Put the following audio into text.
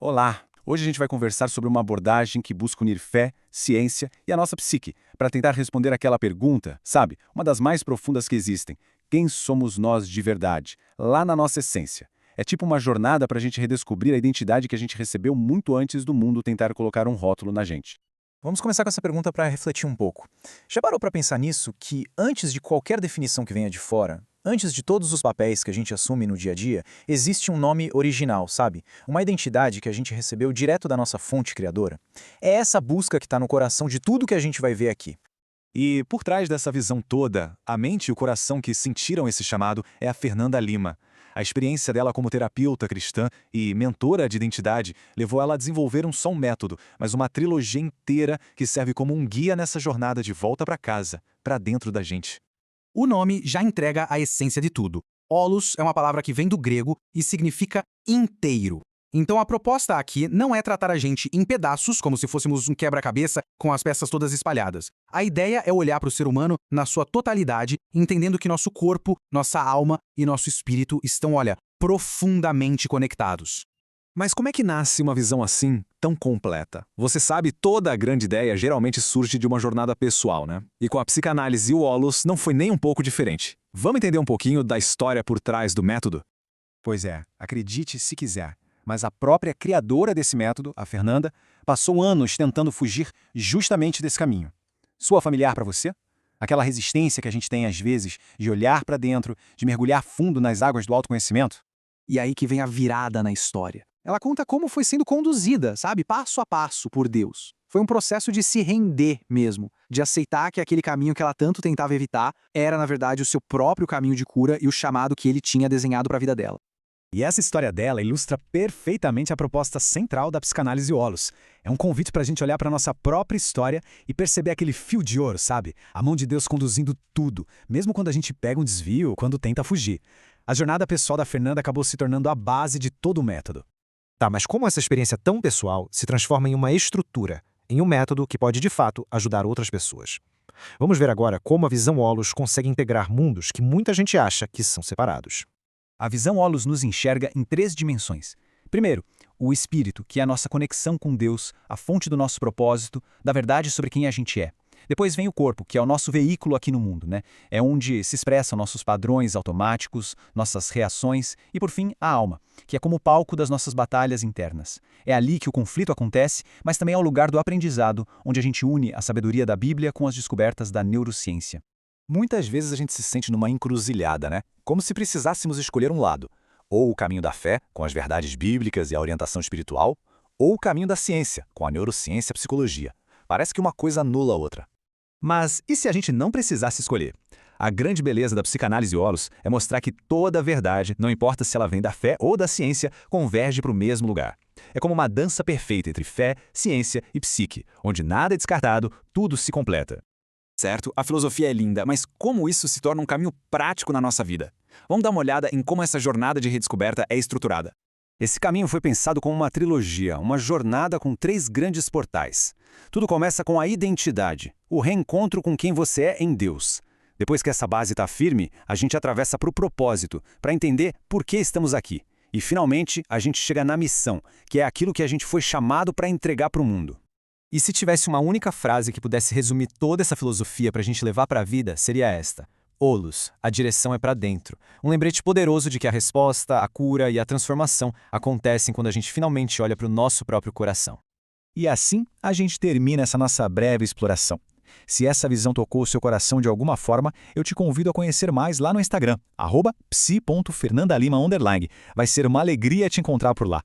Olá! Hoje a gente vai conversar sobre uma abordagem que busca unir fé, ciência e a nossa psique, para tentar responder aquela pergunta, sabe, uma das mais profundas que existem: quem somos nós de verdade, lá na nossa essência? É tipo uma jornada para a gente redescobrir a identidade que a gente recebeu muito antes do mundo tentar colocar um rótulo na gente. Vamos começar com essa pergunta para refletir um pouco. Já parou para pensar nisso que antes de qualquer definição que venha de fora, antes de todos os papéis que a gente assume no dia a dia, existe um nome original, sabe? Uma identidade que a gente recebeu direto da nossa fonte criadora? É essa busca que está no coração de tudo que a gente vai ver aqui. E por trás dessa visão toda, a mente e o coração que sentiram esse chamado é a Fernanda Lima. A experiência dela como terapeuta cristã e mentora de identidade levou ela a desenvolver um só um método, mas uma trilogia inteira que serve como um guia nessa jornada de volta para casa, para dentro da gente. O nome já entrega a essência de tudo. Holos é uma palavra que vem do grego e significa inteiro. Então a proposta aqui não é tratar a gente em pedaços, como se fôssemos um quebra-cabeça com as peças todas espalhadas. A ideia é olhar para o ser humano na sua totalidade, entendendo que nosso corpo, nossa alma e nosso espírito estão, profundamente conectados. Mas como é que nasce uma visão assim, tão completa? Você sabe, toda a grande ideia geralmente surge de uma jornada pessoal, né? E com a psicanálise e o Holos não foi nem um pouco diferente. Vamos entender um pouquinho da história por trás do método? Pois é, acredite se quiser, mas a própria criadora desse método, a Fernanda, passou anos tentando fugir justamente desse caminho. Soa familiar para você? Aquela resistência que a gente tem às vezes de olhar para dentro, de mergulhar fundo nas águas do autoconhecimento? E aí que vem a virada na história. Ela conta como foi sendo conduzida, sabe, passo a passo por Deus. Foi um processo de se render mesmo, de aceitar que aquele caminho que ela tanto tentava evitar era, na verdade, o seu próprio caminho de cura e o chamado que ele tinha desenhado para a vida dela. E essa história dela ilustra perfeitamente a proposta central da psicanálise Holos. É um convite para a gente olhar para a nossa própria história e perceber aquele fio de ouro, sabe? A mão de Deus conduzindo tudo, mesmo quando a gente pega um desvio ou quando tenta fugir. A jornada pessoal da Fernanda acabou se tornando a base de todo o método. Tá, mas como essa experiência tão pessoal se transforma em uma estrutura, em um método que pode, de fato, ajudar outras pessoas? Vamos ver agora como a visão Holos consegue integrar mundos que muita gente acha que são separados. A visão Holos nos enxerga em 3 dimensões. Primeiro, o espírito, que é a nossa conexão com Deus, a fonte do nosso propósito, da verdade sobre quem a gente é. Depois vem o corpo, que é o nosso veículo aqui no mundo, né? É onde se expressam nossos padrões automáticos, nossas reações e, por fim, a alma, que é como o palco das nossas batalhas internas. É ali que o conflito acontece, mas também é o lugar do aprendizado, onde a gente une a sabedoria da Bíblia com as descobertas da neurociência. Muitas vezes a gente se sente numa encruzilhada, né? Como se precisássemos escolher um lado. Ou o caminho da fé, com as verdades bíblicas e a orientação espiritual, ou o caminho da ciência, com a neurociência e a psicologia. Parece que uma coisa anula a outra. Mas e se a gente não precisasse escolher? A grande beleza da psicanálise Holos é mostrar que toda a verdade, não importa se ela vem da fé ou da ciência, converge para o mesmo lugar. É como uma dança perfeita entre fé, ciência e psique, onde nada é descartado, tudo se completa. Certo, a filosofia é linda, mas como isso se torna um caminho prático na nossa vida? Vamos dar uma olhada em como essa jornada de redescoberta é estruturada. Esse caminho foi pensado como uma trilogia, uma jornada com 3 grandes portais. Tudo começa com a identidade, o reencontro com quem você é em Deus. Depois que essa base está firme, a gente atravessa para o propósito, para entender por que estamos aqui. E, finalmente, a gente chega na missão, que é aquilo que a gente foi chamado para entregar para o mundo. E se tivesse uma única frase que pudesse resumir toda essa filosofia para a gente levar para a vida, seria esta: Holos, a direção é para dentro. Um lembrete poderoso de que a resposta, a cura e a transformação acontecem quando a gente finalmente olha para o nosso próprio coração. E assim, a gente termina essa nossa breve exploração. Se essa visão tocou o seu coração de alguma forma, eu te convido a conhecer mais lá no Instagram, @psi.fernandalima_. Vai ser uma alegria te encontrar por lá.